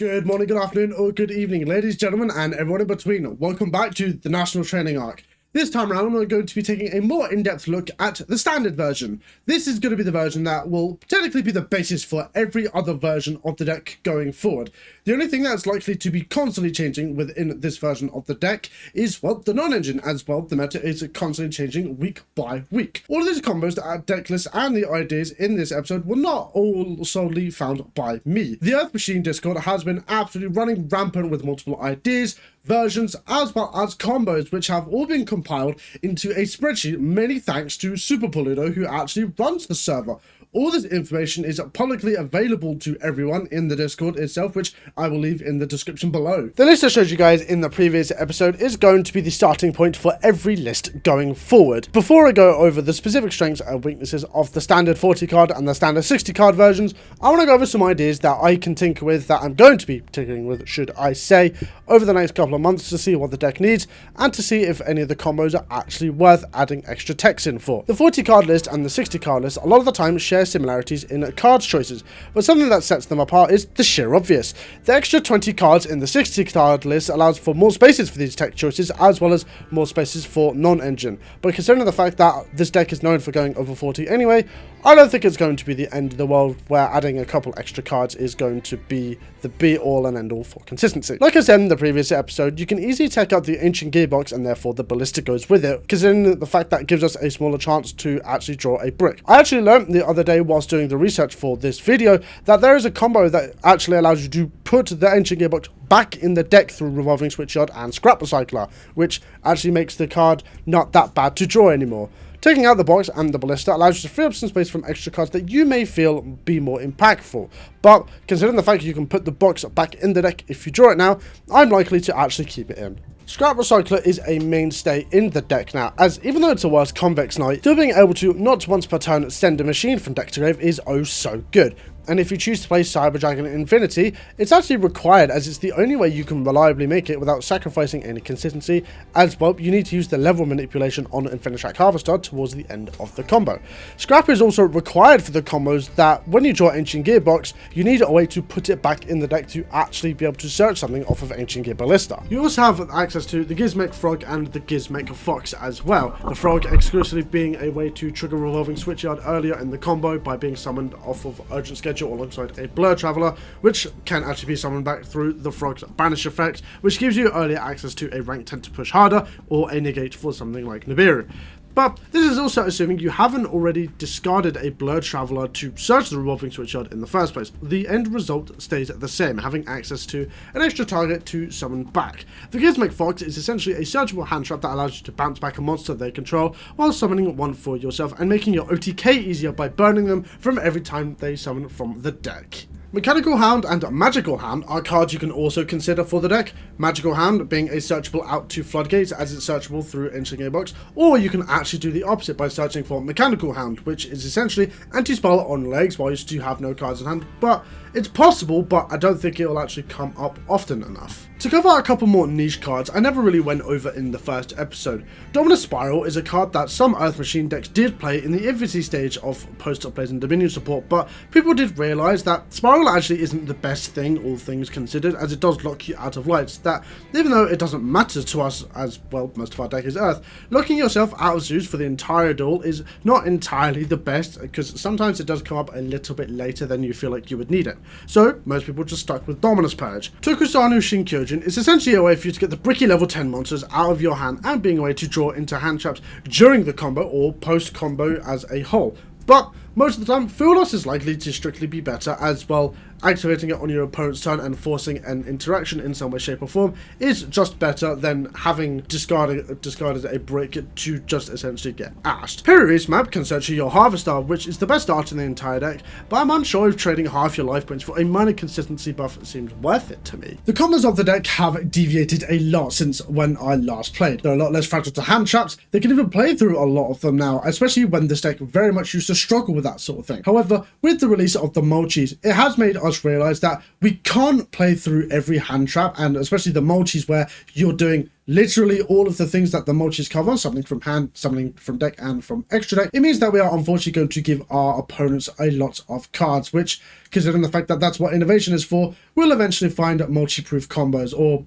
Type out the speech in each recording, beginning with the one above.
Good morning, good afternoon, or good evening, ladies, gentlemen, and everyone in between. Welcome back to the National Training Arc. This time around, we're going to be taking a more in-depth look at the standard version. This is going to be the version that will technically be the basis for every other version of the deck going forward. The only thing that's likely to be constantly changing within this version of the deck is, well, the non-engine, as well. The meta is constantly changing week by week. All of these combos, the deck lists, and the ideas in this episode were not all solely found by me. The Earth Machine Discord has been absolutely running rampant with multiple ideas, versions, as well as combos, which have all been compiled into a spreadsheet, many thanks to Super Poludo, who actually runs the server. All this information is publicly available to everyone in the Discord itself, which I will leave in the description below. The list I showed you guys in the previous episode is going to be the starting point for every list going forward. Before I go over the specific strengths and weaknesses of the standard 40 card and the standard 60 card versions, I want to go over some ideas that I can tinker with, that I'm going to be tinkering with, should I say, over the next couple of months to see what the deck needs and to see if any of the combos are actually worth adding extra text in for. The 40 card list and the 60 card list a lot of the time share similarities in cards choices, but something that sets them apart is the sheer obvious. The extra 20 cards in the 60 card list allows for more spaces for these tech choices, as well as more spaces for non-engine, but considering the fact that this deck is known for going over 40 anyway, I don't think it's going to be the end of the world where adding a couple extra cards is going to be the be-all and end-all for consistency. Like I said in the previous episode, you can easily take out the Ancient Gearbox and therefore the Ballista goes with it, considering the fact that gives us a smaller chance to actually draw a brick. I actually learned the other day whilst doing the research for this video that there is a combo that actually allows you to put the Ancient Gearbox back in the deck through Revolving Switchyard and Scrap Recycler, which actually makes the card not that bad to draw anymore. Taking out the box and the Ballista allows you to free up some space from extra cards that you may feel be more impactful, but considering the fact you can put the box back in the deck if you draw it now, I'm likely to actually keep it in. Scrap Recycler is a mainstay in the deck now, as even though it's a worse Convex Knight, still being able to not once per turn send a machine from deck to grave is oh so good. And if you choose to play Cyber Dragon Infinity, it's actually required, as it's the only way you can reliably make it without sacrificing any consistency, as well you need to use the level manipulation on Infinitrack Harvester towards the end of the combo. Scrap is also required for the combos that when you draw Ancient Gearbox, you need a way to put it back in the deck to actually be able to search something off of Ancient Gear Ballista. You also have access to the Gizmek Frog and the Gizmek Fox as well, the Frog exclusively being a way to trigger Revolving Switchyard earlier in the combo by being summoned off of Urgent Schedule alongside a Blur Traveler, which can actually be summoned back through the Frog's Banish effect, which gives you earlier access to a rank 10 to push harder, or a negate for something like Nibiru. But this is also assuming you haven't already discarded a Blur Traveler to search the Revolving Switchyard in the first place. The end result stays the same, having access to an extra target to summon back. The Gizmek Fox is essentially a searchable hand trap that allows you to bounce back a monster they control while summoning one for yourself and making your OTK easier by burning them from every time they summon from the deck. Mechanical Hound and Magical Hound are cards you can also consider for the deck. Magical Hound being a searchable out to Floodgates, as it's searchable through Ancient Gearbox, or you can actually do the opposite by searching for Mechanical Hound, which is essentially anti-spell on legs whilst you have no cards in hand, but it's possible, but I don't think it will actually come up often enough. To cover a couple more niche cards I never really went over in the first episode, Dominus Spiral is a card that some Earth Machine decks did play in the infancy stage of post-up plays and Dominion support, but people did realise that Spiral actually isn't the best thing, all things considered, as it does lock you out of lights, that even though it doesn't matter to us, as well most of our deck is Earth, locking yourself out of Zeus for the entire duel is not entirely the best, because sometimes it does come up a little bit later than you feel like you would need it. So most people just stuck with Dominus Purge. Tokusanu Shinkyojin is essentially a way for you to get the bricky level 10 monsters out of your hand and being a way to draw into hand traps during the combo or post combo as a whole. But most of the time, Field Loss is likely to strictly be better, as well activating it on your opponent's turn and forcing an interaction in some way, shape or form is just better than having discarded a brick to just essentially get ashed. Period map can search your Harvester, which is the best art in the entire deck, but I'm unsure if trading half your life points for a minor consistency buff seems worth it to me. The combos of the deck have deviated a lot since when I last played. They're a lot less fragile to hand traps, they can even play through a lot of them now, especially when this deck very much used to struggle with that sort of thing. However, with the release of the multis, it has made us realize that we can't play through every hand trap, and especially the multis where you're doing literally all of the things that the multis cover, summoning from hand, summoning from deck, and from extra deck, it means that we are unfortunately going to give our opponents a lot of cards, which, considering the fact that that's what innovation is for, we'll eventually find multi-proof combos, or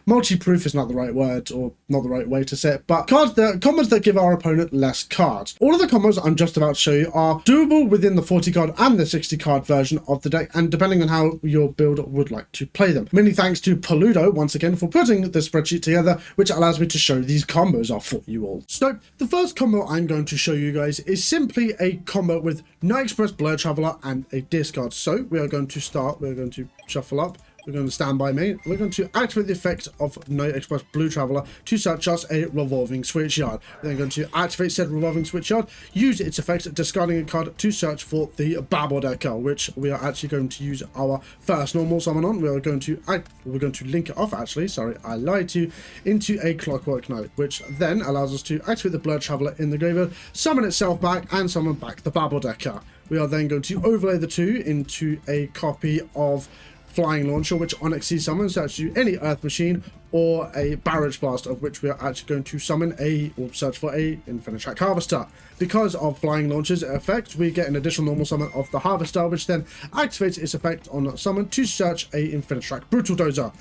multi-proof is not the right word, or not the right way to say it, but combos that give our opponent less cards. All of the combos I'm just about to show you are doable within the 40 card and the 60 card version of the deck, and depending on how your build would like to play them. Many thanks to Paludo once again for putting the spreadsheet together, which allows me to show these combos off for you all. So the first combo I'm going to show you guys is simply a combo with Night Express, Blur Traveler, and a discard. So we are going to start, we're going to shuffle up, we're going to stand by main, we're going to activate the effect of Night Express Blue Traveler to search us a revolving switchyard. We're then going to activate said revolving switchyard, use its effect, discarding a card to search for the Babbledecker, which we are actually going to use our first normal summon on. We're going to link it off, actually, sorry, I lied to you, into a Clockwork Knight, which then allows us to activate the Blur Traveler in the graveyard, summon itself back, and summon back the Babbledecker. We are then going to overlay the two into a copy of Flying Launcher, which on XC summons actually any Earth Machine or a Barrage Blast, of which we are actually going to summon or search for a Infinitrack Harvester. Because of Flying Launcher's effect, we get an additional normal summon of the Harvester, which then activates its effect on summon to search a Infinitrack Brutal Dozer,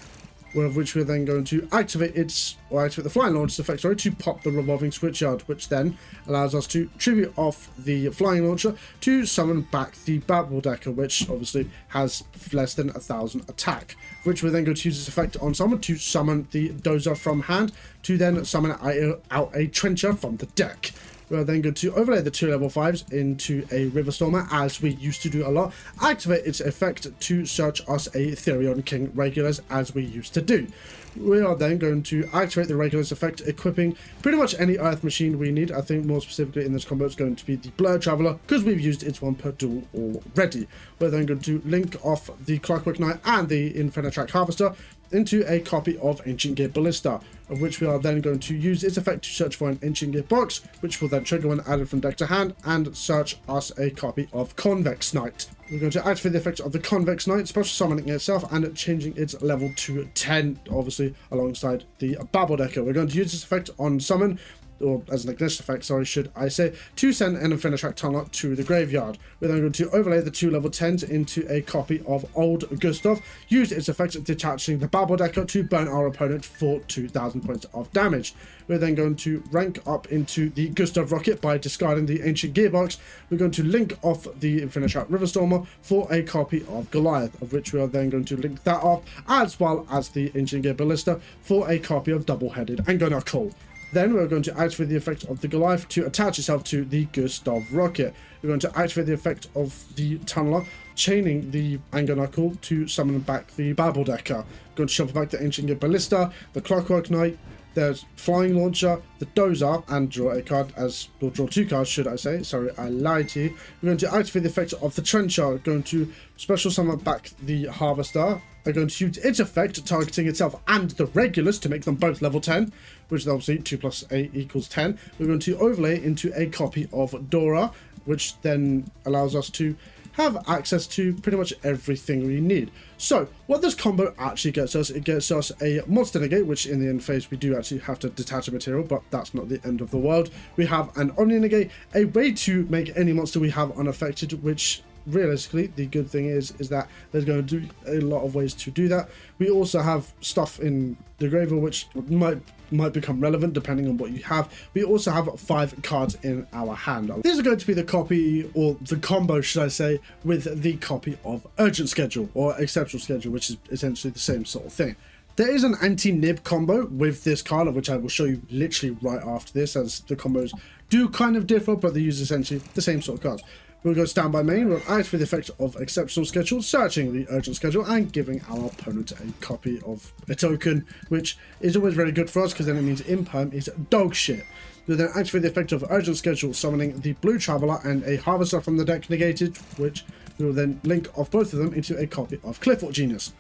of which we're then going to activate the Flying Launcher's effect, to pop the Revolving Switchyard, which then allows us to tribute off the Flying Launcher to summon back the Babbledecker, which obviously has less than 1,000 attack, which we're then going to use this effect on summon to summon the Dozer from hand, to then summon out a Trencher from the deck. We're then going to overlay the 2 level 5s into a River Stormer, as we used to do a lot, activate its effect to search us a Therion King Regulars, as we used to do. We are then going to activate the Regulars effect, equipping pretty much any Earth Machine we need. I think more specifically in this combo it's going to be the Blur Traveler, because we've used its 1 per duel already. We're then going to link off the Clockwork Knight and the Infinitrack Harvester into a copy of Ancient Gear Ballista, of which we are then going to use its effect to search for an Ancient Gear box, which will then trigger when added from deck to hand, and search us a copy of Convex Knight. We're going to activate the effect of the Convex Knight, special summoning itself and changing its level to 10, obviously alongside the Babbledecker. We're going to use this effect on summon, or as an ignition effect, sorry, should I say, to send an Infinitrack Tunlock to the graveyard. We're then going to overlay the 2 level 10s into a copy of Old Gustav, use its effect of detaching the Babbledecker to burn our opponent for 2,000 points of damage. We're then going to rank up into the Gustav Rocket by discarding the Ancient Gearbox. We're going to link off the Infinitrack Riverstormer for a copy of Goliath, of which we are then going to link that off, as well as the Ancient Gear Ballista for a copy of Double-Headed Anganacle. Then we're going to activate the effect of the Goliath to attach itself to the Gustav Rocket. We're going to activate the effect of the Tunneler, chaining the Anganacle to summon back the Babbledecker. Going to shuffle back the Ancient Gear Ballista, the Clockwork Knight, there's Flying Launcher, the Dozer, and draw a card, or draw 2 cards, should I say. Sorry, I lied to you. We're going to activate the effect of the Trencher, going to special summon back the Harvester. We're going to use its effect, targeting itself and the Regulars to make them both level 10, which is obviously 2 plus 8 equals 10. We're going to overlay into a copy of Dora, which then allows us to have access to pretty much everything we need. So what this combo actually gets us, it gets us a Monster Negate, which in the end phase we do actually have to detach a material, but that's not the end of the world. We have an Omni Negate, a way to make any monster we have unaffected, which realistically the good thing is that there's going to be a lot of ways to do that. We also have stuff in the graveyard which might become relevant depending on what you have. We also have 5 cards in our hand. These are going to be the copy, or the combo should I say, with the copy of Urgent Schedule or Exceptional Schedule, which is essentially the same sort of thing. There is an anti-nib combo with this card, of which I will show you literally right after this, as the combos do kind of differ, but they use essentially the same sort of cards. We'll go stand by main, we'll activate the effect of Exceptional Schedule, searching the Urgent Schedule and giving our opponent a copy of a token, which is always very good for us because then it means Imperm is dog shit. We'll then activate the effect of Urgent Schedule, summoning the Blue Traveler and a Harvester from the deck negated, which we will then link off both of them into a copy of Clifford Genius.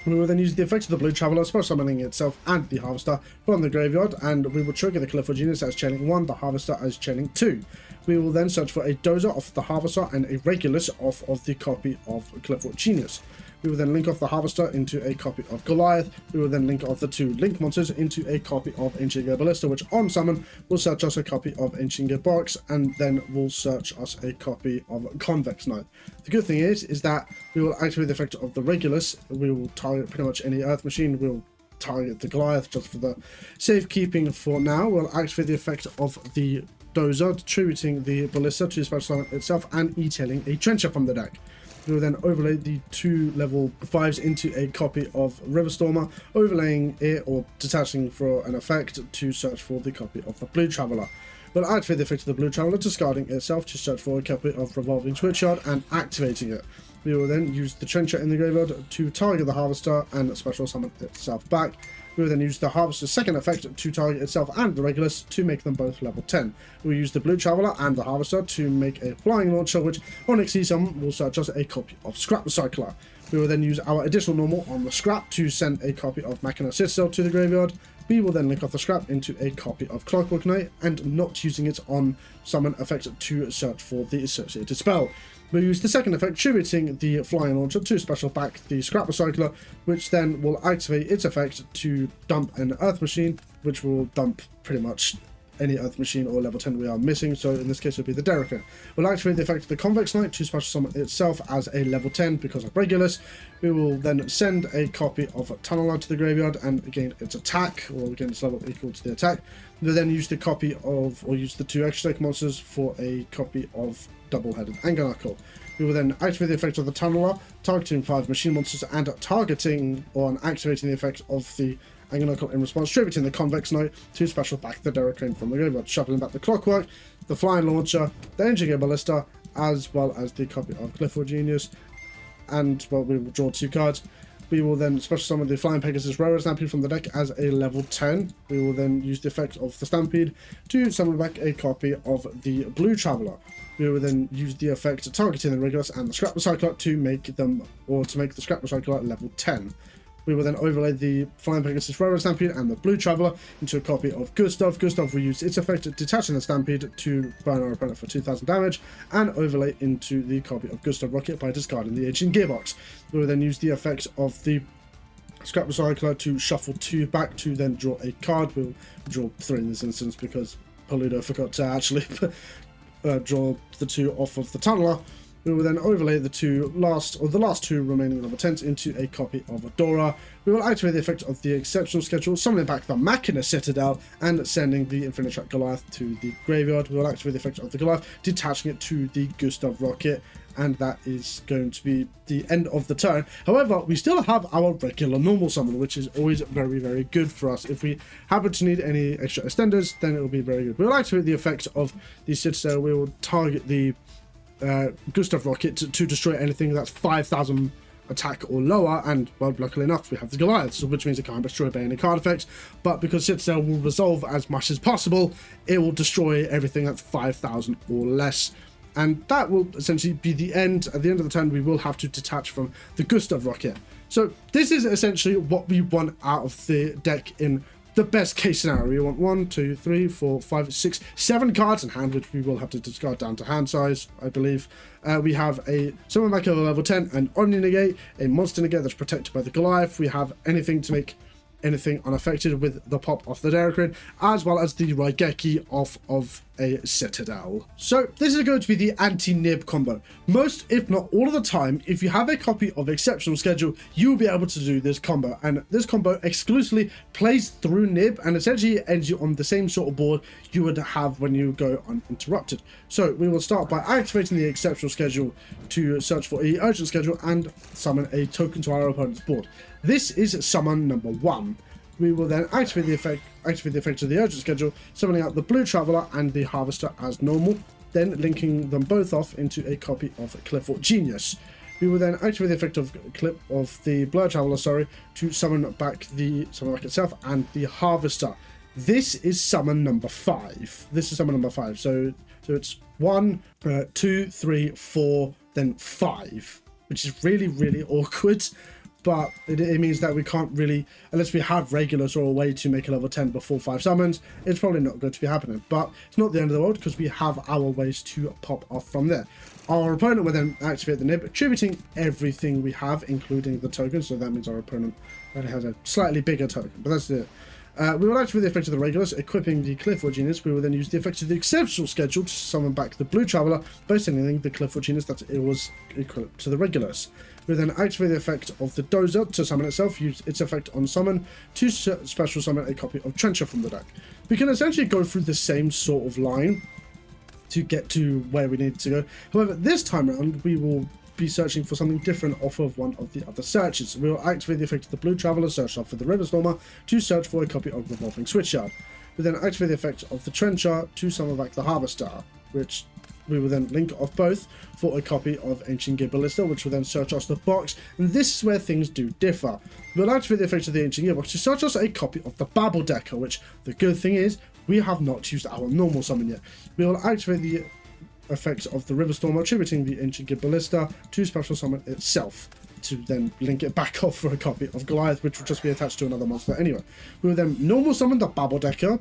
We will then use the effect of the Blue Traveler, special summoning itself and the Harvester from the graveyard, and we will trigger the Clifford Genius as chaining 1, the Harvester as chaining 2. We will then search for a Dozer off the Harvester and a Regulus off of the copy of Clifford Genius. We will then link off the Harvester into a copy of Goliath. We will then link off the 2 link monsters into a copy of Ancient Gear Ballista, which on summon will search us a copy of Ancient Gear Box, and then will search us a copy of Convex Knight. The good thing is that we will activate the effect of the Regulus. We will target pretty much any Earth Machine. We'll target the Goliath just for the safekeeping for now. We'll activate the effect of the Dozer, attributing the Ballista to the special summon itself and e-tailing a Trencher from the deck. We will then overlay the 2 level 5s into a copy of Riverstormer, overlaying it or detaching for an effect to search for the copy of the Blue Traveler. We'll activate the effect of the Blue Traveler, discarding itself to search for a copy of Revolving Switchyard and activating it. We will then use the Trencher in the graveyard to target the Harvester and special summon itself back. We will then use the Harvester's second effect to target itself and the Regulus to make them both level 10. We'll use the Blue Traveler and the Harvester to make a Flying Launcher, which on XC summon will search us a copy of Scrap Recycler. We will then use our additional normal on the Scrap to send a copy of Machina Citadel to the graveyard. We will then link off the Scrap into a copy of Clockwork Knight and not using it on summon effect to search for the associated spell. We'll use the second effect, attributing the Flying Launcher to special back the Scrap Recycler, which then will activate its effect to dump an Earth Machine, which will dump pretty much any Earth Machine or level 10 we are missing, so in this case it will be the Derricker. We'll activate the effect of the Convex Knight to special summon itself as a level 10 because of Regulus. We will then send a copy of Tunneler to the graveyard and gain its attack, or gain its level equal to the attack. We'll then use the copy of, or use the 2 extra deck monsters for a copy of Double-Headed Anger Knuckle. We will then activate the effect of the Tunneler, targeting 5 machine monsters and targeting or activating the effect of the Anger Knuckle in response, distributing the Convex Knight to special back the Derrick from the graveyard, shuffling back the Clockwork, the Flying Launcher, the Ancient Gear Ballista, as well as the copy of Clifford Genius. And, well, we will draw 2 cards. We will then special summon the Flying Pegasus Railroad Stampede from the deck as a level 10. We will then use the effect of the Stampede to summon back a copy of the Blue Traveler. We will then use the effect targeting the Regulus and the Scrap Recycler to make them, or to make the Scrap Recycler level 10. We will then overlay the Flying Pegasus Railroad Stampede and the Blue Traveler into a copy of Gustav. Gustav will use its effect, detaching the Stampede to burn our opponent for 2,000 damage, and overlay into the copy of Gustav Rocket by discarding the Ancient Gearbox. We will then use the effect of the Scrap Recycler to shuffle 2 back to then draw a card. We'll draw 3 in this instance because Paludo forgot to actually draw the 2 off of the Tunneler. We will then overlay the last 2 remaining level 10s into a copy of Adora. We will activate the effect of the Exceptional Schedule, summoning back the Machina Citadel and sending the Infinite Track Goliath to the graveyard. We will activate the effect of the Goliath, detaching it to the Gustav Rocket, and that is going to be the end of the turn. However, we still have our regular normal summon, which is always very, very good for us. If we happen to need any extra extenders, then it will be very good. We will activate the effect of the Citadel. We will target the Gustav Rocket to destroy anything that's 5,000 attack or lower, and well, luckily enough we have the Goliath, which means it can't destroy by any card effects, but because Citadel will resolve as much as possible, it will destroy everything that's 5,000 or less, and that will essentially be the end. At the end of the turn we will have to detach from the Gustav Rocket. So this is essentially what we want out of the deck in the best case scenario. We want 1, 2, 3, 4, 5, 6, 7 cards in hand, which we will have to discard down to hand size, I believe. We have a Summon back over level 10, an Omni Negate, a Monster Negate that's protected by the Goliath. We have anything to make anything unaffected with the pop off the Derrick, as well as the Raigeki off of a Citadel. So this is going to be the anti-nib combo. Most, if not all of the time, if you have a copy of Exceptional Schedule, you'll be able to do this combo, and this combo exclusively plays through nib and essentially ends you on the same sort of board you would have when you go uninterrupted. So we will start by activating the Exceptional Schedule to search for a urgent schedule and summon a token to our opponent's board. This is summon number 1. We will then activate the effect of the urgent schedule, summoning out the Blue Traveler and the Harvester as normal, then linking them both off into a copy of Clifford Genius. We will then activate the effect of the Blue Traveler, to summon back itself and the Harvester. This is summon number 5. So it's 1, 2, 3, 4, then 5, which is really, really awkward. But it means that we can't really, unless we have regulars or a way to make a level 10 before 5 summons, it's probably not going to be happening. But it's not the end of the world because we have our ways to pop off from there. Our opponent will then activate the nib, attributing everything we have, including the token. So that means our opponent only has a slightly bigger token, but that's it. We will activate the effect of the Regulus, equipping the Clifford Genius. We will then use the effect of the Exceptional Schedule to summon back the Blue Traveler by sending the Clifford Genius that it was equipped to the Regulus. We will then activate the effect of the Dozer to summon itself, use its effect on summon to special summon a copy of Trencher from the deck. We can essentially go through the same sort of line to get to where we need to go. However, this time around, we will be searching for something different off of one of the other searches. We will activate the effect of the Blue Traveler, search up for the River Stormer to search for a copy of Revolving Switchyard. We then activate the effect of the Trencher to summon back the Harvester, which we will then link off both for a copy of Ancient Gear Ballista, which will then search us the box, and this is where things do differ. We'll activate the effect of the Ancient Gearbox to search us a copy of the Babel Decker, which the good thing is, we have not used our normal summon yet. We will activate the effect of the River Storm, attributing the Ancient Gear Ballista to special summon itself, to then link it back off for a copy of Goliath, which will just be attached to another monster anyway. We will then normal summon the Babel Decker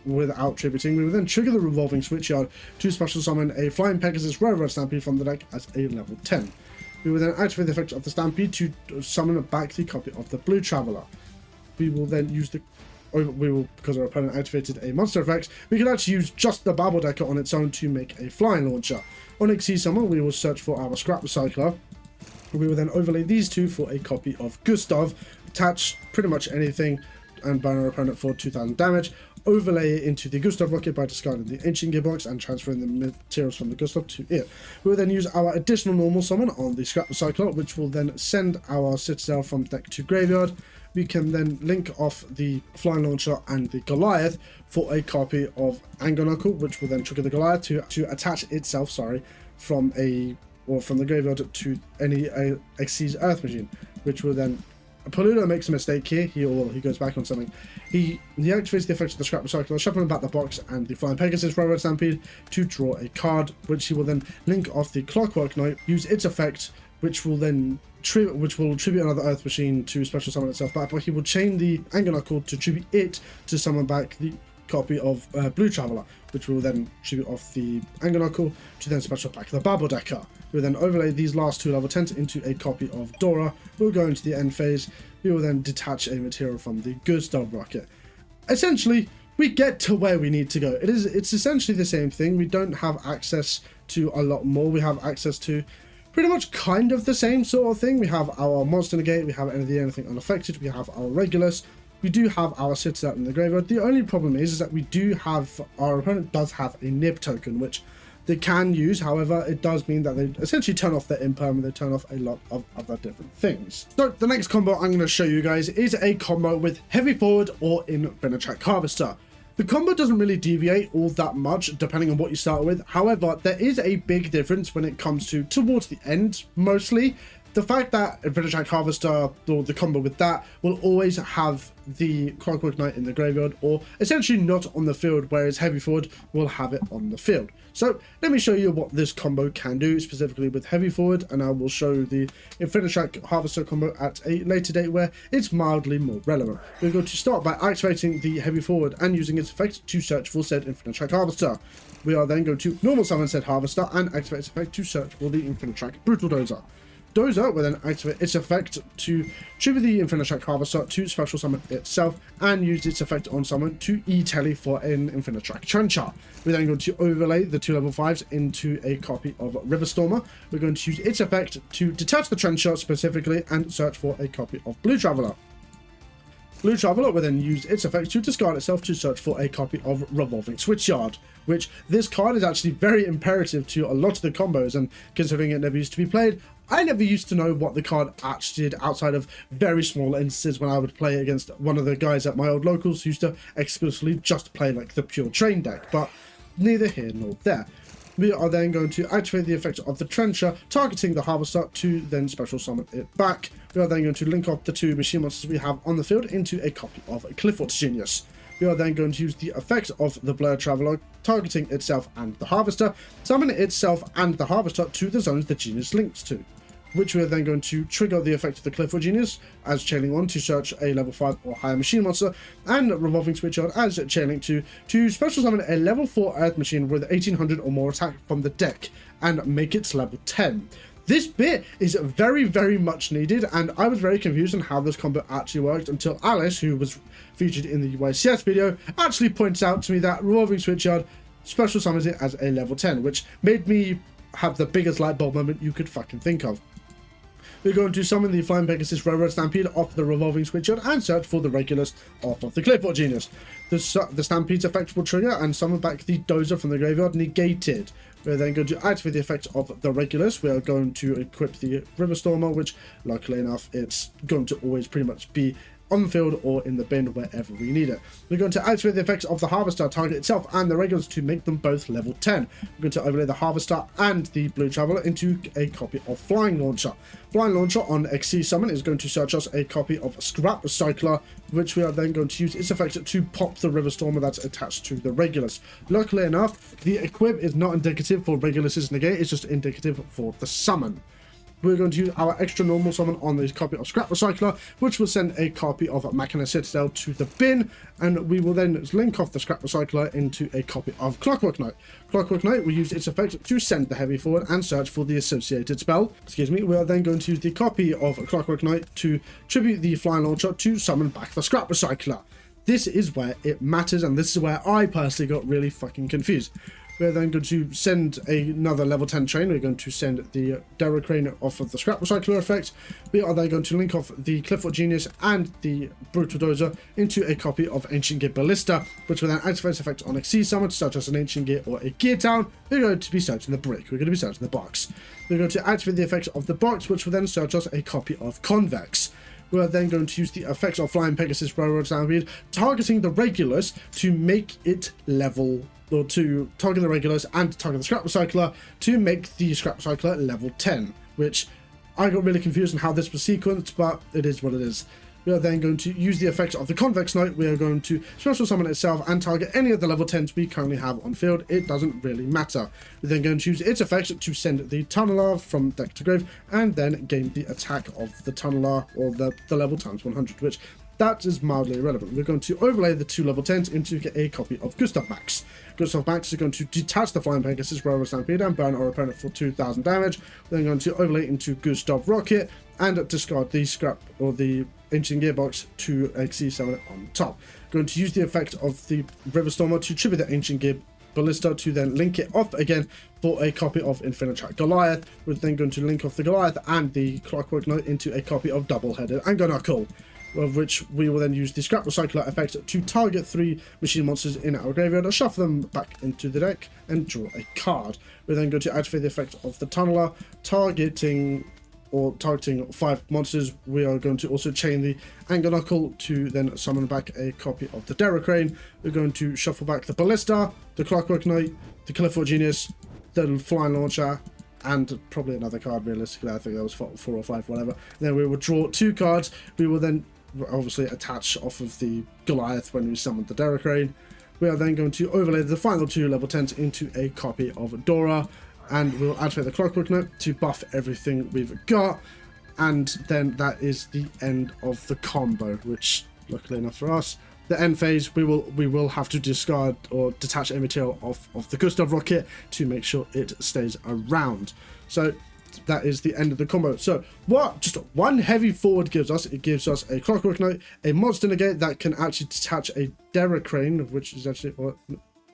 without tributing. We will then trigger the Revolving Switchyard to special summon a Flying Pegasus Railroad Stampede from the deck as a level 10. We will then activate the effect of the Stampede to summon back the copy of the Blue Traveler. We will then use the because our opponent activated a monster effect, we can actually use just the Babel Decker on its own to make a flying launcher. On Exceed Summon, we will search for our Scrap Recycler. We will then overlay these two for a copy of Gustav, attach pretty much anything, and burn our opponent for 2000 damage. Overlay it into the Gustav rocket by discarding the Ancient Gearbox and transferring the materials from the Gustav to it. We will then use our additional normal summon on the Scrap Recycler, which will then send our Citadel from deck to graveyard. We can then link off the Flying Launcher and the Goliath for a copy of Anger Knuckle, which will then trigger the Goliath to attach itself, from the graveyard to any Xyz Earth Machine, which will then... Paludo makes a mistake here. He goes back on something. He activates the effect of the Scrap Recycler, shuffling back the box and the Flying Pegasus Railroad Stampede to draw a card, which he will then link off the Clockwork Knight, use its effect, which will tribute another Earth Machine to special summon itself back, but he will chain the Anger Knuckle to tribute it to summon back the copy of Blue Traveler, which will then tribute off the Anger Knuckle to then special back the Babel Decker. We will then overlay these last two level 10s into a copy of Dora. We'll go into the end phase. We will then detach a material from the Gustav rocket. Essentially, we get to where we need to go. It's essentially the same thing. We don't have access to a lot more. We have access to pretty much kind of the same sort of thing. We have our Monster Negate, we have anything unaffected, we have our Regulus, we do have our Citadel in the graveyard. The only problem is that we do have, our opponent does have a Nib token, which they can use. However, it does mean that they essentially turn off their imperm and they turn off a lot of other different things. So the next combo I'm going to show you guys is a combo with Heavy Forward or Infinitrack Harvester. The combo doesn't really deviate all that much depending on what you start with. However, there is a big difference when it comes to towards the end, mostly. The fact that Infinitrack Harvester, or the combo with that, will always have the Clockwork Knight in the graveyard, or essentially not on the field, whereas Heavy Forward will have it on the field. So let me show you what this combo can do, specifically with Heavy Forward, and I will show the Infinitrack Harvester combo at a later date where it's mildly more relevant. We're going to start by activating the Heavy Forward and using its effect to search for said Infinitrack Harvester. We are then going to normal summon said Harvester and activate its effect to search for the Infinitrack Brutal Dozer. Dozer will then activate its effect to trigger the Infinitrack Harvester to special summon itself and use its effect on summon to E-Tele for an Infinitrack Trencher. We're then going to overlay the 2 level 5s into a copy of River Stormer. We're going to use its effect to detach the Trencher specifically and search for a copy of Blue Traveler. Blue Traveler will then use its effect to discard itself to search for a copy of Revolving Switchyard, which this card is actually very imperative to a lot of the combos, and considering it never used to be played, I never used to know what the card actually did outside of very small instances when I would play against one of the guys at my old locals who used to exclusively just play like the pure train deck, but neither here nor there. We are then going to activate the effect of the Trencher, targeting the Harvester to then special summon it back. We are then going to link up the 2 machine monsters we have on the field into a copy of Clifford Genius. We are then going to use the effect of the Blur Traveler, targeting itself and the Harvester, summon itself and the Harvester to the zones the Genius links to. which we're then going to trigger the effect of the Clifford Genius as Chaining 1 to search a level 5 or higher machine monster, and Revolving Switchyard as Chaining 2 to special summon a level 4 Earth machine with 1800 or more attack from the deck and make it level 10. This bit is very, very much needed, and I was very confused on how this combo actually worked until Alice, who was featured in the YCS video, actually points out to me that Revolving Switchyard special summons it as a level 10, which made me have the biggest light bulb moment you could fucking think of. We're going to summon the Flying Pegasus Railroad Stampede off the Revolving Switchyard and search for the Regulus off of the Clifford Genius. The Stampede's effect will trigger and summon back the Dozer from the graveyard negated. We're then going to activate the effect of the Regulus. We are going to equip the River Stormer, which luckily enough it's going to always pretty much be on the field or in the bin wherever we need it. We're going to activate the effects of the Harvester, target itself and the Regulus to make them both level 10. We're going to overlay the Harvester and the Blue Traveler into a copy of Flying Launcher. Flying Launcher on XC Summon is going to search us a copy of Scrap Recycler, which we are then going to use its effect to pop the River Stormer that's attached to the Regulus. Luckily enough, the equip is not indicative for Regulus's negate, it's just indicative for the summon. We're going to use our extra normal summon on this copy of Scrap Recycler, which will send a copy of Machina Citadel to the bin, and we will then link off the Scrap Recycler into a copy of Clockwork Knight. Clockwork Knight will use its effect to send the heavy forward and search for the associated spell. We are then going to use the copy of Clockwork Knight to tribute the Flying Launcher to summon back the Scrap Recycler. This is where it matters, and this is where I personally got really fucking confused. We're then going to send another level 10 train. We're going to send the Derrick Crane off of the Scrap Recycler effect. We are then going to link off the Clifford Genius and the Brutal Dozer into a copy of Ancient Gear Ballista, which will then activate its effect on a Sea Summon, such as an Ancient Gear or a Gear Town. We're going to be searching the brick. We're going to be searching the box. We're going to activate the effect of the box, which will then search us a copy of Convex. We are then going to use the effects of Flying Pegasus Railroad Stampede, targeting the Regulus to make it level, or to target the Regulus and target the Scrap Recycler to make the Scrap Recycler level 10, which I got really confused on how this was sequenced, but it is what it is. We are then going to use the effects of the Convex Knight. We are going to special summon itself and target any of the level 10s we currently have on field. It doesn't really matter. We're then going to use its effects to send the Tunneler from deck to grave and then gain the attack of the Tunneler, or the level times 100, which that is mildly irrelevant. We're going to overlay the 2 level 10s into a copy of Gustav Max. Gustav Max is going to detach the Flying Pegasus Railroad Stampede and burn our opponent for 2000 damage. We're then going to overlay into Gustav Rocket and discard the scrap or the Ancient Gearbox to XC Summon on top. Going to use the effect of the River Stormer to tribute the Ancient Gear Ballista to then link it off again for a copy of Infinitrack Goliath. We're then going to link off the Goliath and the Clockwork Knight into a copy of Double-Headed Angonarkle, of which we will then use the Scrap Recycler effect to target 3 machine monsters in our graveyard, shuffle them back into the deck, and draw a card. We're then going to activate the effect of the Tunneler, targeting 5 monsters. We are going to also chain the Angonarkle to then summon back a copy of the Derrick Crane. We're going to shuffle back the Ballista, the Clockwork Knight, the Clifford Genius, the Flying Launcher, and probably another card realistically. I think that was 4 or 5, whatever. Then we will draw 2 cards. We will then obviously attach off of the Goliath when we summon the Derrick Crane. We are then going to overlay the final 2 level 10s into a copy of Dora, and we'll activate the Clockwork Knight to buff everything we've got, and then that is the end of the combo, which luckily enough for us, the end phase, we will have to discard or detach a material off of the Gustav Rocket to make sure it stays around. So that is the end of the combo. So what just one heavy forward gives us, it gives us a Clockwork Knight, a monster negate that can actually detach a Derrick Crane, which is actually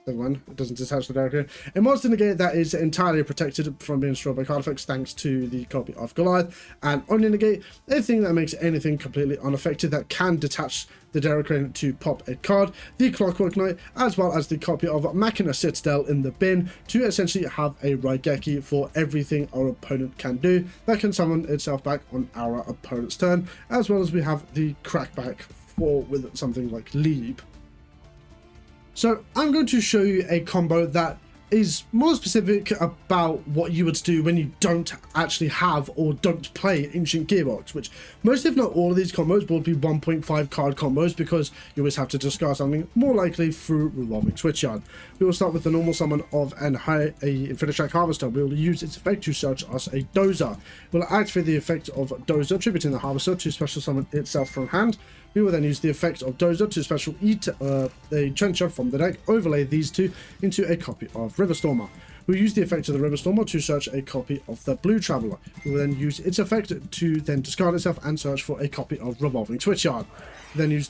never mind, it doesn't detach the Derrick Crane. A monster negate that is entirely protected from being destroyed by card effects thanks to the copy of Goliath, and Omni negate, a thing that makes anything completely unaffected that can detach the Derrick Crane to pop a card, the Clockwork Knight, as well as the copy of Machina Citadel in the bin to essentially have a Raigeki for everything our opponent can do that can summon itself back on our opponent's turn, as well as we have the crackback for with something like Leap. So I'm going to show you a combo that is more specific about what you would do when you don't actually have or don't play Ancient Gearbox, which most if not all of these combos will be 1.5 card combos because you always have to discard something, more likely through Revolving Switchyard. We will start with the normal summon of an Infinite Strike Harvester. We will use its effect to search us a Dozer. We'll activate the effect of Dozer, tributing the Harvester to special summon itself from hand. We will then use the effect of Dozer to special eat a Trencher from the deck, overlay these two into a copy of Riverstormer. We'll use the effect of the Riverstormer to search a copy of the Blue Traveler. We will then use its effect to then discard itself and search for a copy of Revolving Switchyard. Then use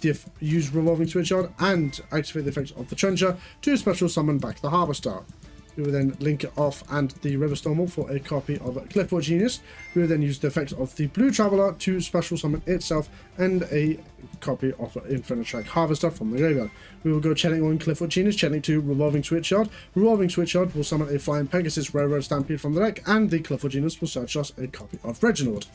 Revolving Switchyard and activate the effect of the Trencher to special summon back the Harvester. We will then link it off and the Riverstormer for a copy of Clifford Genius. We will then use the effect of the Blue Traveler to special summon itself and a copy of Infinite Strike Harvester from the graveyard. We will go Channeling on Clifford Genius, channeling to Revolving Switchyard. Revolving Switchyard will summon a Flying Pegasus Railroad Stampede from the deck, and the Clifford Genius will search us a copy of Reginald.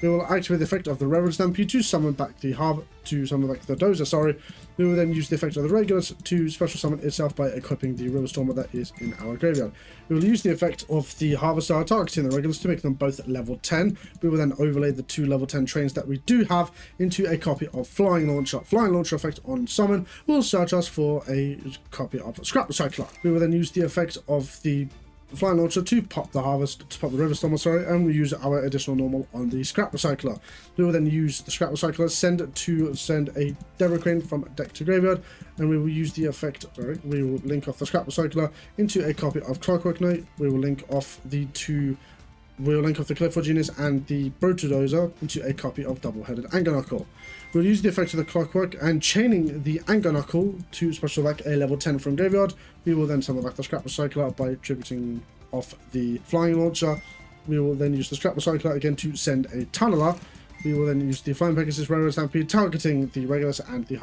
We will activate the effect of the Railroad Stampede to summon back the Dozer. We will then use the effect of the Regulus to special summon itself by equipping the Riverstormer that is in our graveyard. We will use the effect of the Harvester targeting the Regulus to make them both level 10. We will then overlay the 2 level 10 trains that we do have into a copy of Flying Launcher. Flying Launcher effect on summon will search us for a copy of Scrap Recycler. We will then use the effect of the Flying Launcher to pop the Riverstormer, and we use our additional normal on the Scrap Recycler. We will then use the Scrap Recycler send a Derricrane from deck to graveyard, and we will use the effect, we will link off the Scrap Recycler into a copy of Clockwork Knight. We will link off the Clifford Genius and the Brotodozer into a copy of Double-Headed Anger Knuckle. We'll use the effect of the Clockwork and chaining the Anger Knuckle to special back a level 10 from graveyard. We will then summon back the Scrap Recycler by tributing off the Flying Launcher. We will then use the Scrap Recycler again to send a Tunneler. We will then use the Flying Pegasus Railroad Stampede, targeting the Regulus and the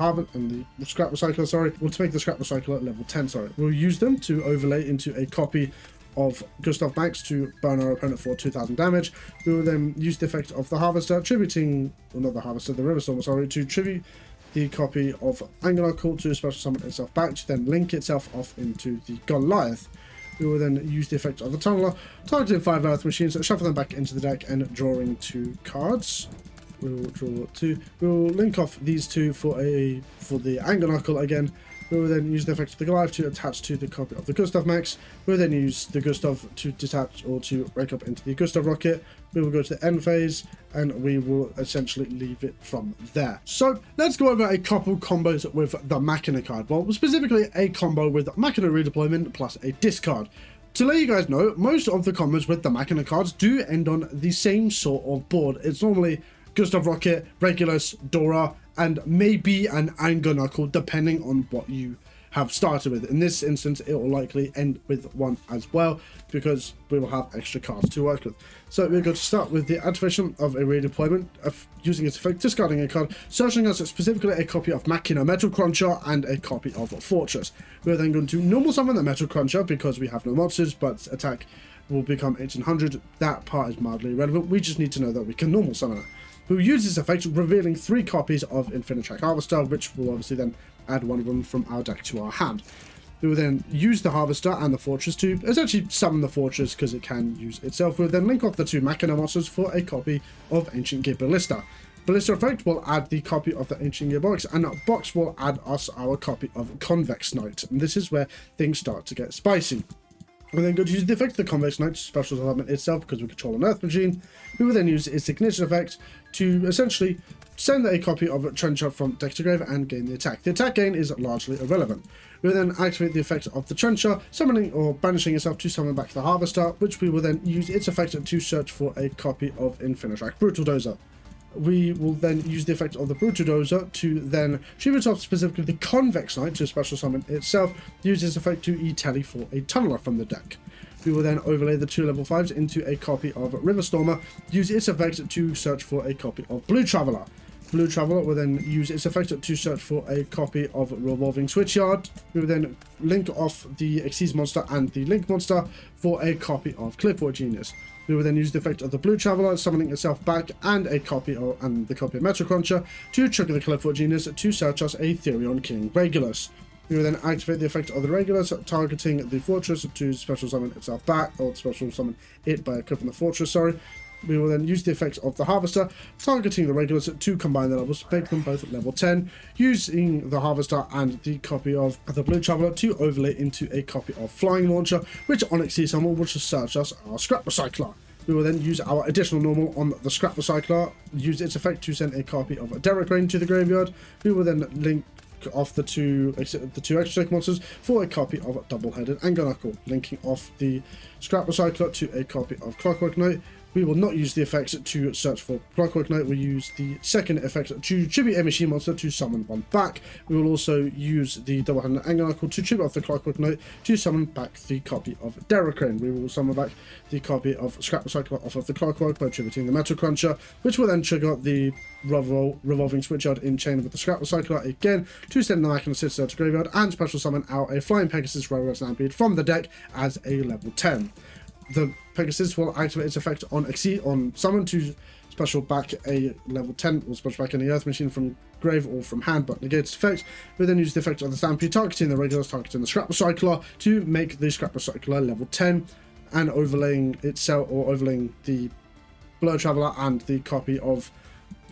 Scrap Recycler, We'll take the Scrap Recycler level 10, We'll use them to overlay into a copy of Gustav Max to burn our opponent for 2000 damage. We will then use the effect of the Harvester, the Riverstormer, to tribute the copy of Anger Knuckle to special summon itself back, to then link itself off into the Goliath. We will then use the effect of the Tunneler, targeting 5 Earth Machines, shuffle them back into the deck and drawing 2 cards. We will draw 2. We will link off these 2 for the Anger Knuckle again. We will then use the effect of the Goliath to attach to the copy of the Gustav Max. We will then use the Gustav to detach or to rank up into the Gustav Rocket. We will go to the end phase and we will essentially leave it from there. So let's go over a couple combos with the Machina card. Well, specifically a combo with Machina Redeployment plus a discard. To let you guys know, most of the combos with the Machina cards do end on the same sort of board. It's normally Gustav Rocket, Regulus, Dora, and maybe an Anger Knuckle, depending on what you have started with. In this instance, it will likely end with one as well, because we will have extra cards to work with. So we're going to start with the activation of a redeployment, of using its effect, discarding a card, searching us specifically a copy of Machina Metal Cruncher and a copy of Fortress. We're then going to normal summon the Metal Cruncher because we have no monsters, but attack will become 1800. That part is mildly irrelevant. We just need to know that we can normal summon it. We'll use this effect, revealing 3 copies of Infinite Strike Harvester, which will obviously then add one of them from our deck to our hand. We will then use the Harvester and the Fortress to essentially summon the Fortress because it can use itself. We'll then link off the 2 Machina monsters for a copy of Ancient Gear Ballista. Ballista effect will add the copy of the Ancient Gear Box, and that box will add us our copy of Convex Knight. And this is where things start to get spicy. We're then going to use the effect of the Convex Knight to special summon itself because we control an Earth Machine. We will then use its ignition effect to essentially send a copy of Trencher from deck to grave and gain the attack. The attack gain is largely irrelevant. We will then activate the effect of the Trencher, summoning or banishing itself to summon back the Harvester, which we will then use its effect to search for a copy of Infinite Strike Brutal Dozer. We will then use the effect of the Brutal Dozer to then tribute off specifically the Convex Knight to special summon itself, use this effect to E-Tele for a Tunneler from the deck. We will then overlay the 2 level 5s into a copy of Riverstormer, use its effect to search for a copy of Blue Traveler. Blue Traveler will then use its effect to search for a copy of Revolving Switchyard. We will then link off the Xyz monster and the Link monster for a copy of Clifford Genius. We will then use the effect of the Blue Traveler, summoning itself back, and the copy of Metal Cruncher to trigger the Clifford Genius to search us a Therion King Regulus. We will then activate the effect of the regulars, targeting the fortress to special summon itself back, or special summon it by equipping the fortress, sorry. We will then use the effect of the Harvester, targeting the regulars to combine the levels, make them both at level 10, using the Harvester and the copy of the Blue Traveler to overlay into a copy of Flying Launcher, which on Exceed Summon will just search us our Scrap Recycler. We will then use our additional normal on the Scrap Recycler, use its effect to send a copy of Derek Rain to the graveyard. We will then link off the two extra monsters for a copy of Double-Headed Anger Knuckle, linking off the Scrap Recycler to a copy of Clockwork Knight. We will not use the effects to search for Clockwork Knight. We'll use the second effect to tribute a machine monster to summon one back. We will also use the Double-Handed Anger Knuckle to tribute off the Clockwork Knight to summon back the copy of Derek Rain. We will summon back the copy of Scrap Recycler off of the Clockwork by tributing the Metal Cruncher, which will then trigger the revolving switchyard in chain with the Scrap Recycler again to send the Machina Citadel to graveyard and special summon out a Flying Pegasus Railroad Stampede from the deck as a level 10. The Pegasus will activate its effect on summon to special back a level 10 or special back any Earth Machine from grave or from hand, but negate its effect. We then use the effect of the Stampede, targeting the regulars, targeting the Scrap Recycler to make the Scrap Recycler level 10 and overlaying the Blur Traveler and the copy of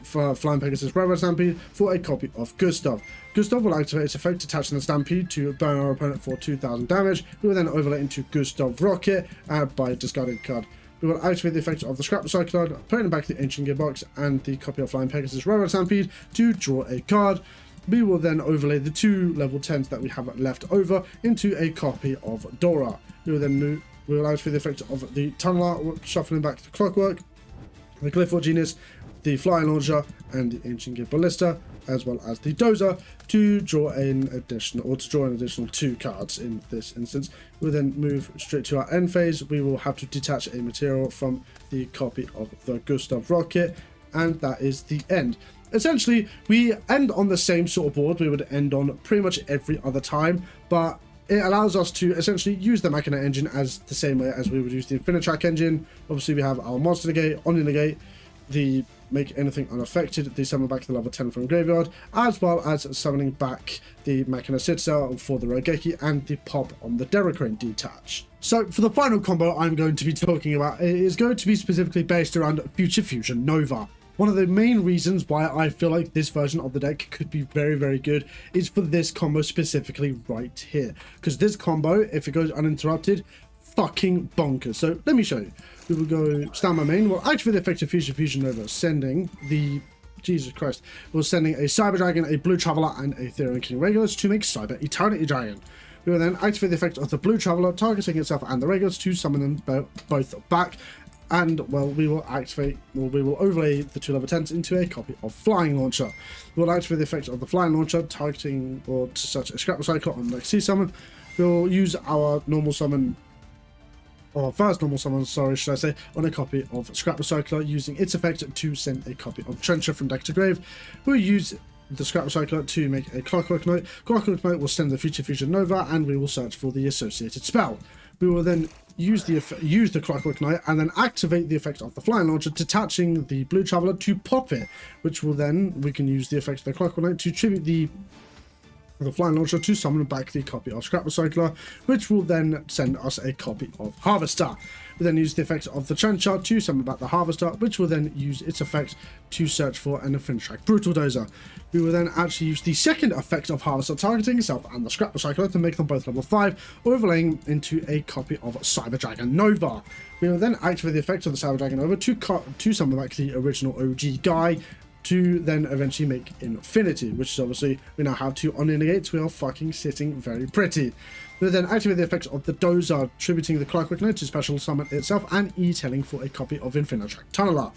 Flying Pegasus Railroad Stampede for a copy of Gustav. Gustav will activate its effect, attaching the Stampede to burn our opponent for 2,000 damage. We will then overlay into Gustav Rocket by discarding a card. We will activate the effect of the Scrap Recycler, putting back the Ancient Gearbox and the copy of Flying Pegasus Railroad Stampede to draw a card. We will then overlay the two level 10s that we have left over into a copy of Dora. We will activate the effect of the Tunneler, shuffling back the Clockwork, the Glyphor Genius, the Flying Launcher, and the Ancient Gear Ballista, as well as the Dozer, to draw an additional 2 cards in this instance. We'll then move straight to our end phase. We will have to detach a material from the copy of the Gustav Rocket, and that is the end. Essentially, we end on the same sort of board we would end on pretty much every other time, but it allows us to essentially use the Machina engine as the same way as we would use the Infinitrack engine. Obviously, we have our Monster Negate, Omni Negate, the Make Anything Unaffected, the summon back the level 10 from graveyard, as well as summoning back the Machina Citadel for the Rogeki and the pop on the Derek Rain detach. So for the final combo I'm going to be talking about, it is going to be specifically based around Future Fusion Nova. One of the main reasons why I feel like this version of the deck could be very, very good is for this combo specifically right here. Because this combo, if it goes uninterrupted, fucking bonkers. So let me show you. We will go stand my main. We'll activate the effect of Future Fusion Nova, sending the Jesus Christ. We're sending a Cyber Dragon, a Blue Traveler, and a Therian King Regulars to make Cyber Eternity Dragon. We will then activate the effect of the Blue Traveler, targeting itself and the Regulars to summon them both back. And, well, we will overlay the 2 level 10s into a copy of Flying Launcher. We'll activate the effect of the Flying Launcher, targeting or to such a Scrap Recycler on the Sea Summon. We'll use our normal summon, or first normal summon, sorry, should I say, on a copy of Scrap Recycler, using its effect to send a copy of Trencher from deck to grave. We'll use the Scrap Recycler to make a Clockwork Knight. Clockwork Knight will send the Future Fusion Nova, and we will search for the associated spell. We will then use the Clockwork Knight and then activate the effect of the Flying Launcher, detaching the Blue Traveler to pop it, which will then, we can use the effect of the Clockwork Knight to tribute the Flying Launcher to summon back the copy of Scrap Recycler, which will then send us a copy of Harvester. We then use the effect of the Trencher to summon back the Harvester, which will then use its effect to search for an Infinitrack Brutal Dozer. We will then actually use the second effect of Harvester, targeting itself and the Scrap Recycler to make them both level 5, overlaying into a copy of Cyber Dragon Nova. We will then activate the effect of the Cyber Dragon Nova to summon back the original OG guy, to then eventually make Infinity, which is obviously we now have 2 Omni Negates. We are fucking sitting very pretty. We'll then activate the effects of the Dozer, tributing the Clockwork Knight to special summon itself and E-telling for a copy of Infinitrack Tunneler.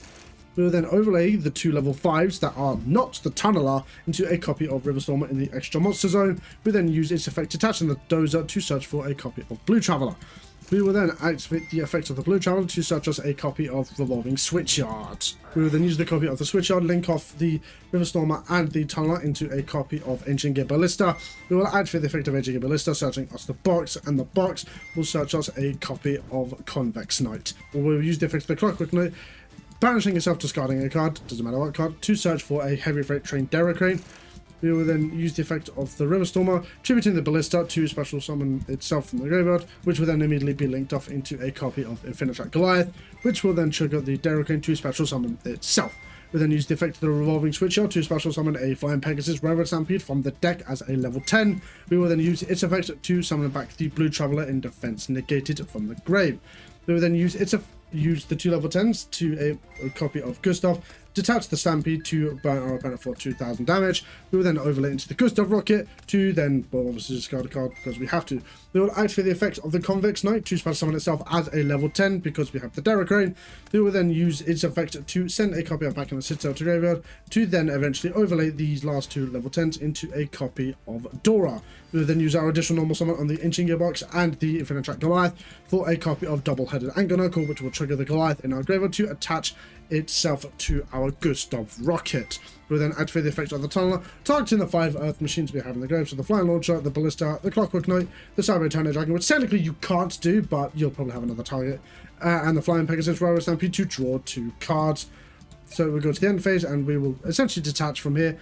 We will then overlay the 2 level 5s that are not the Tunneler into a copy of Riverstormer in the extra monster zone. We then use its effect, attaching the Dozer to search for a copy of Blue Traveler. We will then activate the effect of the Blue Traveler to search us a copy of Revolving Switchyard. We will then use the copy of the Switchyard, link off the Riverstormer and the Tunneler into a copy of Ancient Gear Ballista. We will activate the effect of Ancient Gear Ballista, searching us the box, and the box will search us a copy of Convex Knight. We will use the effect of the Clockwork Knight, banishing itself, discarding a card, doesn't matter what card, to search for a Heavy Freight Train Derek Rain. We will then use the effect of the River Stormer, tributing the Ballista to special summon itself from the graveyard, which will then immediately be linked off into a copy of Infinitrack Goliath, which will then trigger the Derricane to special summon itself. We then use the effect of the Revolving Switcher to special summon a Flying Pegasus Railroad Stampede from the deck as a level 10. We will then use its effect to summon back the Blue Traveler in defense negated from the grave. We will then use the 2 level 10s to a copy of Gustav, detach the Stampede to burn our opponent for 2000 damage. We will then overlay into the Gustav Rocket to then, well, obviously discard a card because we have to. We will activate the effect of the Convex Knight to special summon itself as a level 10 because we have the Derricane. We will then use its effect to send a copy of Machina to graveyard to then eventually overlay these last 2 level 10s into a copy of Dora. We will then use our additional normal summon on the Inching Gearbox and the Infinitrack Goliath for a copy of Double-Headed Angle, which will trigger the Goliath in our graveyard to attach itself to our Gustav Rocket. We'll then activate the effect of the Tunneler, targeting the 5 Earth machines we have in the grave, so the Flying Launcher, the Ballista, the Clockwork Knight, the Cyber Eternal Dragon, which technically you can't do, but you'll probably have another target, and the Flying Pegasus Railroad Stampede to draw 2 cards. So we'll go to the end phase, and we will essentially detach from here.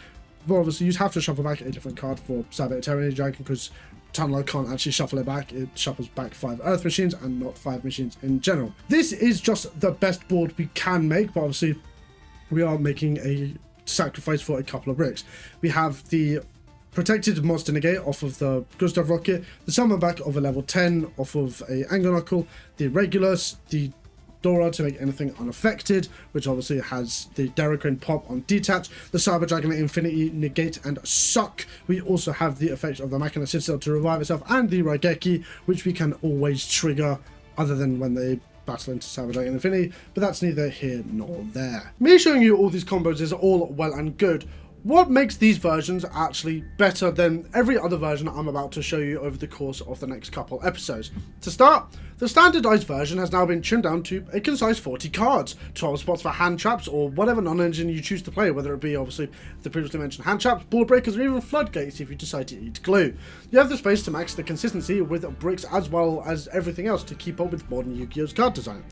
Well, obviously, you'd have to shuffle back a different card for Cyber Eternal Dragon, because Tunneler can't actually shuffle it back. It shuffles back 5 Earth machines and not 5 machines in general. This is just the best board we can make, but obviously we are making a sacrifice for a couple of bricks. We have the Protected Monster Negate off of the Gustav Rocket, the summon back of a level 10 off of a Angle Knuckle, the Regulus, the Dora to make anything unaffected, which obviously has the Derricane pop on detach, the Cyber Dragon Infinity negate and suck. We also have the effect of the Machina Citadel to revive itself and the Raigeki, which we can always trigger other than when they battle into Cyber Dragon Infinity, but that's neither here nor there. Me showing you all these combos is all well and good. What makes these versions actually better than every other version I'm about to show you over the course of the next couple episodes? To start, the standardized version has now been trimmed down to a concise 40 cards, 12 spots for hand traps or whatever non-engine you choose to play, whether it be obviously the previously mentioned hand traps, board breakers, or even floodgates if you decide to eat glue. You have the space to max the consistency with bricks as well as everything else to keep up with modern Yu-Gi-Oh's card design.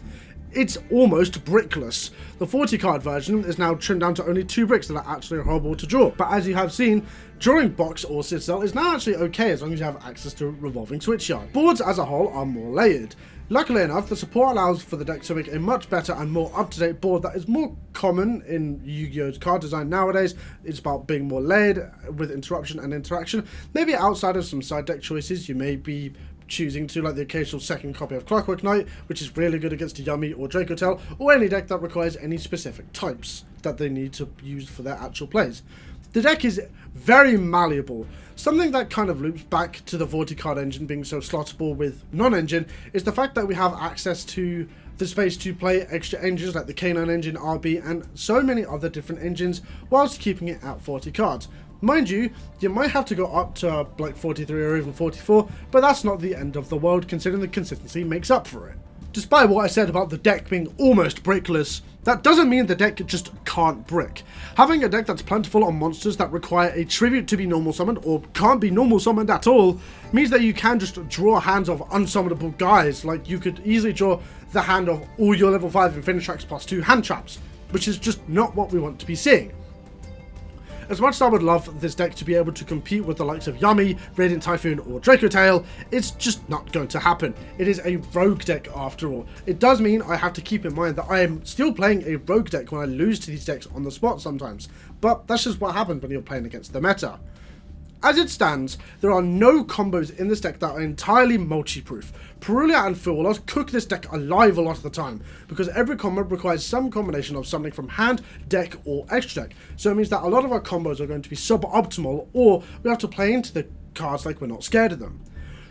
It's almost brickless. The 40 card version is now trimmed down to only 2 bricks that are actually horrible to draw, but as you have seen, drawing Box or Citadel is now actually okay as long as you have access to Revolving Switchyard. Boards as a whole are more layered. Luckily enough, the support allows for the deck to make a much better and more up-to-date board that is more common in Yu-Gi-Oh's card design nowadays. It's about being more layered with interruption and interaction. Maybe outside of some side deck choices, you may be choosing to like the occasional second copy of Clockwork Knight, which is really good against a Yummy or Dracotel, or any deck that requires any specific types that they need to use for their actual plays. The deck is very malleable. Something that kind of loops back to the 40 card engine being so slottable with non-engine is the fact that we have access to the space to play extra engines like the K9 engine, RB, and so many other different engines whilst keeping it at 40 cards. Mind you, you might have to go up to like 43 or even 44, but that's not the end of the world considering the consistency makes up for it. Despite what I said about the deck being almost brickless, that doesn't mean the deck just can't brick. Having a deck that's plentiful on monsters that require a tribute to be normal summoned or can't be normal summoned at all means that you can just draw hands of unsummonable guys. Like you could easily draw the hand of all your level 5 Infinitracks plus 2 hand traps, which is just not what we want to be seeing. As much as I would love this deck to be able to compete with the likes of Yummy, Radiant Typhoon or Dracotail, it's just not going to happen. It is a rogue deck after all. It does mean I have to keep in mind that I am still playing a rogue deck when I lose to these decks on the spot sometimes, but that's just what happens when you're playing against the meta. As it stands, there are no combos in this deck that are entirely multi-proof. Perulia and Fuelos cook this deck alive a lot of the time, because every combo requires some combination of something from hand, deck, or extra deck. So it means that a lot of our combos are going to be suboptimal, or we have to play into the cards like we're not scared of them.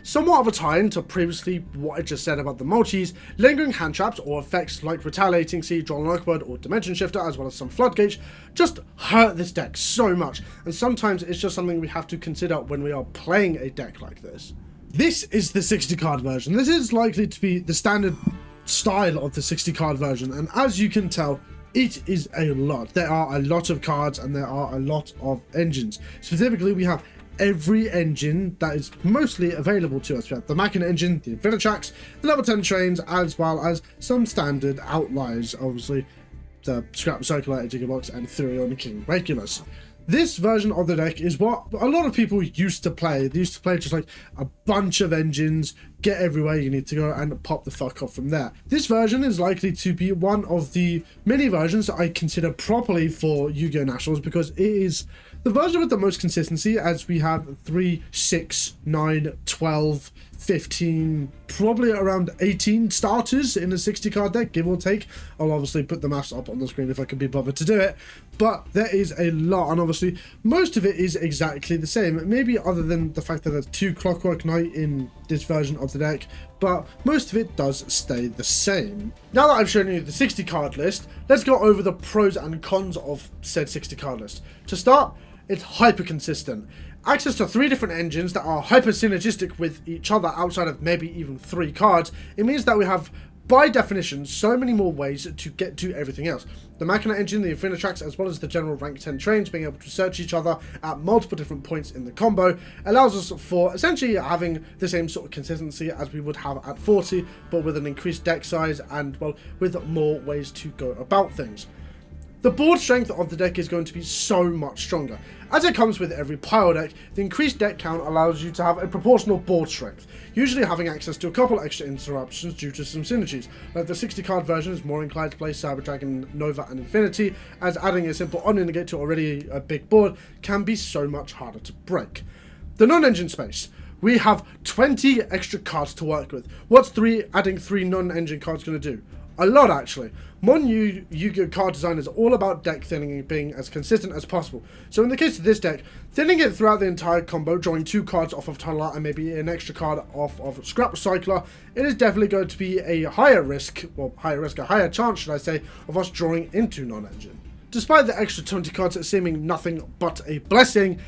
Somewhat of a tie into previously what I just said about the multis, lingering hand traps or effects like Retaliating Sea, Drawn Lockbird or Dimension Shifter as well as some Floodgates just hurt this deck so much, and sometimes it's just something we have to consider when we are playing a deck like this. This is the 60 card version. This is likely to be the standard style of the 60 card version, and as you can tell, it is a lot. There are a lot of cards and there are a lot of engines. Specifically, we have every engine that is mostly available to us. We have the Machina engine, the Infinitracks, the level 10 trains, as well as some standard outliers, obviously the Scrap Circulator, Jiggerbox, and Thurion King Regulus. This version of the deck is what a lot of people used to play. They used to play just like a bunch of engines, get everywhere you need to go, and pop the fuck off from there. This version is likely to be one of the many versions that I consider properly for Yu-Gi-Oh! Nationals, because it is the version with the most consistency, as we have 3, 6, 9, 12, 15, probably around 18 starters in a 60 card deck, give or take. I'll obviously put the maths up on the screen if I can be bothered to do it, but there is a lot, and obviously most of it is exactly the same, maybe other than the fact that there's 2 Clockwork Knight in this version of the deck, but most of it does stay the same. Now that I've shown you the 60 card list, let's go over the pros and cons of said 60 card list. To start, it's hyper consistent. Access to 3 different engines that are hyper synergistic with each other outside of maybe even 3 cards. It means that we have, by definition, so many more ways to get to everything else. The Machina engine, the Infinitracks, as well as the general rank 10 trains being able to search each other at multiple different points in the combo allows us for essentially having the same sort of consistency as we would have at 40, but with an increased deck size and, well, with more ways to go about things. The board strength of the deck is going to be so much stronger. As it comes with every pile deck, the increased deck count allows you to have a proportional board strength, usually having access to a couple extra interruptions due to some synergies. Like the 60 card version is more inclined to play Cyber Dragon, Nova and Infinity, as adding a simple Onion Negate to already a big board can be so much harder to break. The non-engine space. We have 20 extra cards to work with. What's adding 3 non-engine cards going to do? A lot, actually. Modern Yu-Gi-Oh! Card design is all about deck thinning and being as consistent as possible. So in the case of this deck, thinning it throughout the entire combo, drawing 2 cards off of Tunneler and maybe an extra card off of Scrap Recycler, it is definitely going to be a higher chance, should I say, of us drawing into non-engine. Despite the extra 20 cards seeming nothing but a blessing,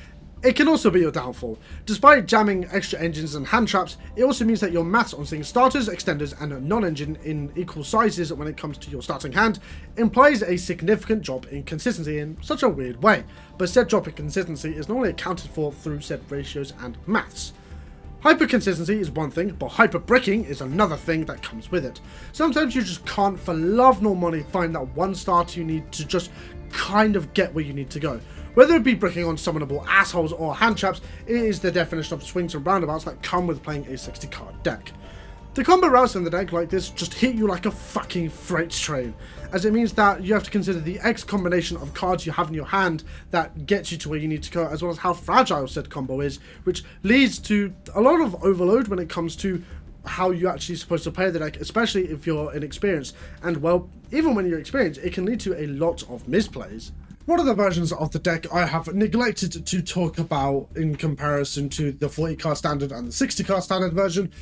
it can also be your downfall. Despite jamming extra engines and hand traps, it also means that your maths on seeing starters, extenders, and non-engine in equal sizes when it comes to your starting hand implies a significant drop in consistency in such a weird way, but said drop in consistency is normally accounted for through said ratios and maths. Hyper consistency is one thing, but hyper breaking is another thing that comes with it. Sometimes you just can't for love nor money find that one starter you need to just kind of get where you need to go. Whether it be bricking on summonable assholes or hand traps, it is the definition of swings and roundabouts that come with playing a 60 card deck. The combo routes in the deck like this just hit you like a fucking freight train, as it means that you have to consider the X combination of cards you have in your hand that gets you to where you need to go, as well as how fragile said combo is, which leads to a lot of overload when it comes to how you're actually supposed to play the deck, especially if you're inexperienced. And well, even when you're experienced, it can lead to a lot of misplays. One of the versions of the deck I have neglected to talk about in comparison to the 40 card standard and the 60 card standard version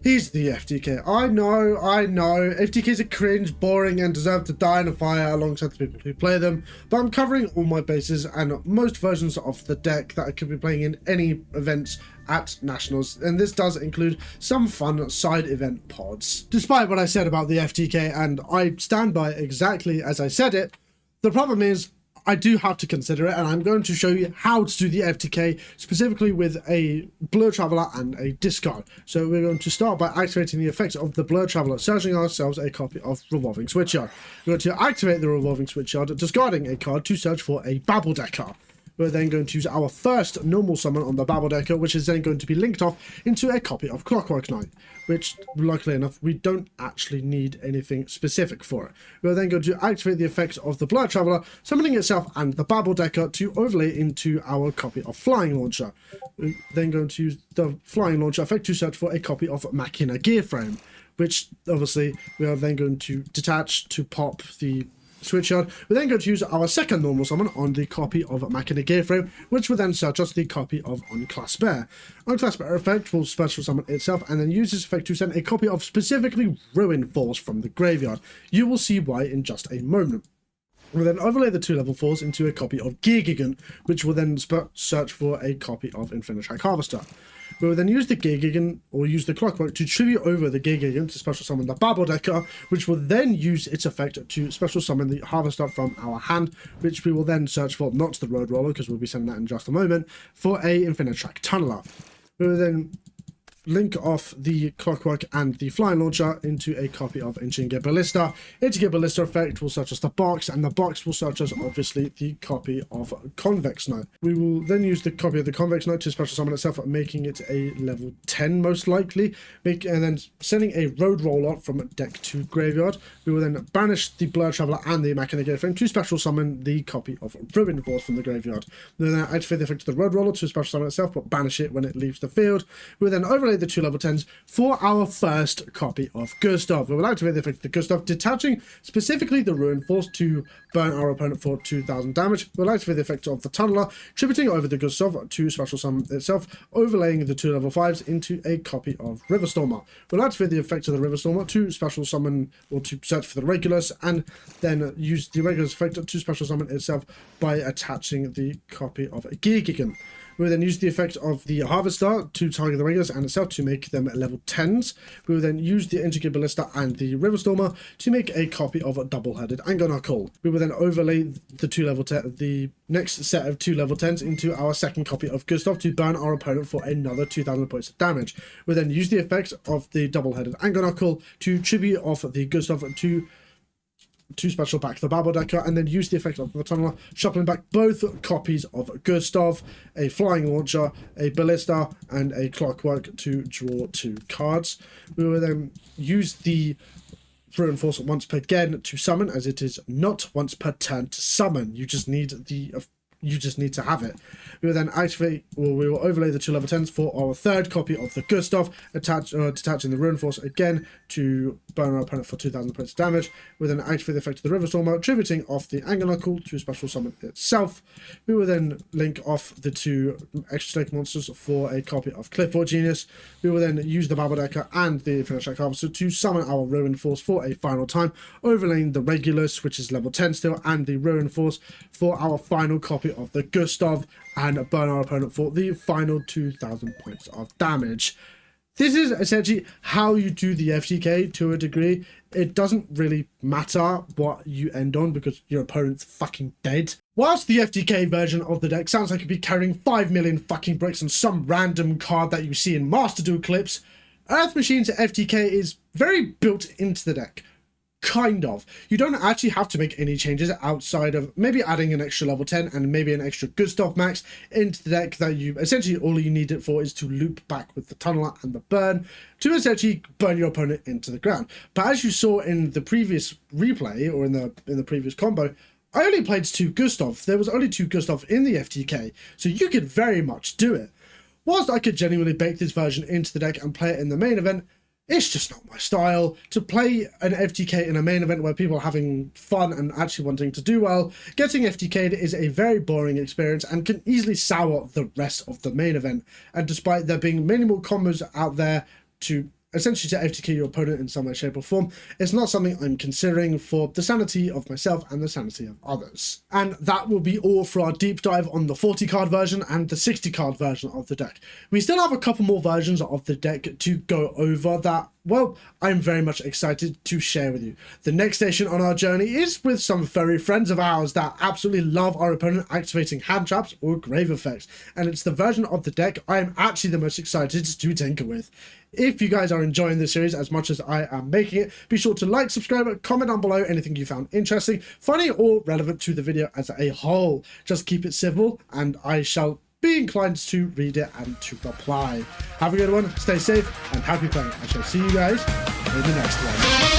is the FTK. I know, FTKs are cringe, boring, and deserve to die in a fire alongside the people who play them, but I'm covering all my bases and most versions of the deck that I could be playing in any events at Nationals, and this does include some fun side event pods. Despite what I said about the FTK, and I stand by exactly as I said it, the problem is I do have to consider it, and I'm going to show you how to do the FTK, specifically with a Blur Traveler and a discard. So we're going to start by activating the effects of the Blur Traveler, searching ourselves a copy of Revolving Switchyard. We're going to activate the Revolving Switchyard, discarding a card to search for a Babble Decker. We're then going to use our first normal summon on the Babble Decker, which is then going to be linked off into a copy of Clockwork Knight, which, luckily enough, we don't actually need anything specific for it. We're then going to activate the effects of the Blur Traveler, summoning itself and the Babble Decker to overlay into our copy of Flying Launcher. We're then going to use the Flying Launcher effect to search for a copy of Machina Gear Frame, which, obviously, we are then going to detach to pop the Switchyard. We're then going to use our second normal summon on the copy of Machina Gear Frame, which will then search us the copy of Unclasp Bear. Unclasp Bear effect will special summon itself and then use this effect to send a copy of specifically Ruin Force from the graveyard. You will see why in just a moment. We'll then overlay the 2 level 4s into a copy of Gear Gigant, which will then search for a copy of Infinitrack Harvester. We will then use the Gear Gigant, or use the Clockwork, to tribute over the Gear Gigant to special summon the Babble Decker, which will then use its effect to special summon the Harvester from our hand, which we will then search for, not the Road Roller, because we'll be sending that in just a moment, for a Infinitrack Tunneler. We will then link off the Clockwork and the Flying Launcher into a copy of Engineer Ballista. Engineer Ballista effect will search as the box, and the box will search as obviously the copy of Convex Knight. We will then use the copy of the Convex Knight to special summon itself, making it a level 10 most likely, and then sending a Road Roller from deck to graveyard. We will then banish the Blur Traveler and the Machina frame to special summon the copy of Ruin Force from the graveyard. We will then activate the effect of the Road Roller to special summon itself, but banish it when it leaves the field. We will then overlay the 2 level 10s for our first copy of Gustav. We will activate the effect of the Gustav, detaching specifically the Ruin Force to burn our opponent for 2000 damage. We will activate the effect of the Tunneler, tributing over the Gustav to special summon itself, overlaying the 2 level 5s into a copy of Riverstormer. We will activate the effect of the Riverstormer to special summon, or to search for the Regulus, and then use the Regulus effect to special summon itself by attaching the copy of Gigan. We will then use the effect of the Harvester to target the Regulus and itself to make them level 10s. We will then use the Engineer Ballista and the Riverstormer to make a copy of a double-headed Angonarkul. We will then overlay the next set of 2 level 10s into our second copy of Gustav to burn our opponent for another 2000 points of damage. We will then use the effect of the double-headed Angonarkul to tribute off the Gustav to special back the Babel Decker, and then use the effect of the Tunneler, shuffling back both copies of Gustav, a Flying Launcher, a Ballista, and a Clockwork to draw 2 cards. We will then use the Ruin Force once per again to summon, as it is not once per turn to summon. You just need to have it. We will then activate, or we will overlay the 2 level 10s for our third copy of the Gustav, detaching the Ruin Force again to burn our opponent for 2000 points of damage. We will then activate the effect of the Riverstormer, tributing off the Angonarkul to special summon itself. We will then link off the 2 extra stake monsters for a copy of Clifford Genius. We will then use the Babel Decker and the Finish Harvester to summon our Ruin Force for a final time, overlaying the Regulus, which is level 10 still, and the Ruin Force for our final copy of the Gustav, and burn our opponent for the final 2000 points of damage. This is essentially how you do the FTK to a degree. It doesn't really matter what you end on because your opponent's fucking dead. Whilst the FTK version of the deck sounds like it'd be carrying 5 million fucking bricks and some random card that you see in Master Duel clips, Earth Machine's FTK is very built into the deck. Kind of. You don't actually have to make any changes outside of maybe adding an extra level 10 and maybe an extra Gustav max into the deck that you essentially all you need it for is to loop back with the Tunneler and the burn to essentially burn your opponent into the ground. But as you saw in the previous replay or in the previous combo, I only played 2 Gustav. There was only 2 Gustav in the FTK, so you could very much do it. Whilst I could genuinely bake this version into the deck and play it in the main event, it's just not my style. To play an FTK in a main event where people are having fun and actually wanting to do well, getting FTK'd is a very boring experience and can easily sour the rest of the main event. And despite there being minimal combos out there to essentially to FTK your opponent in some way, shape or form, it's not something I'm considering for the sanity of myself and the sanity of others. And that will be all for our deep dive on the 40 card version and the 60 card version of the deck. We still have a couple more versions of the deck to go over that, well, I'm very much excited to share with you. The next station on our journey is with some furry friends of ours that absolutely love our opponent activating hand traps or grave effects, and it's the version of the deck I am actually the most excited to tinker with. If you guys are enjoying this series as much as I am making it, be sure to like, subscribe, comment down below anything you found interesting, funny, or relevant to the video as a whole. Just keep it civil, and I shall be inclined to read it and to reply. Have a good one, stay safe, and happy playing. I shall see you guys in the next one.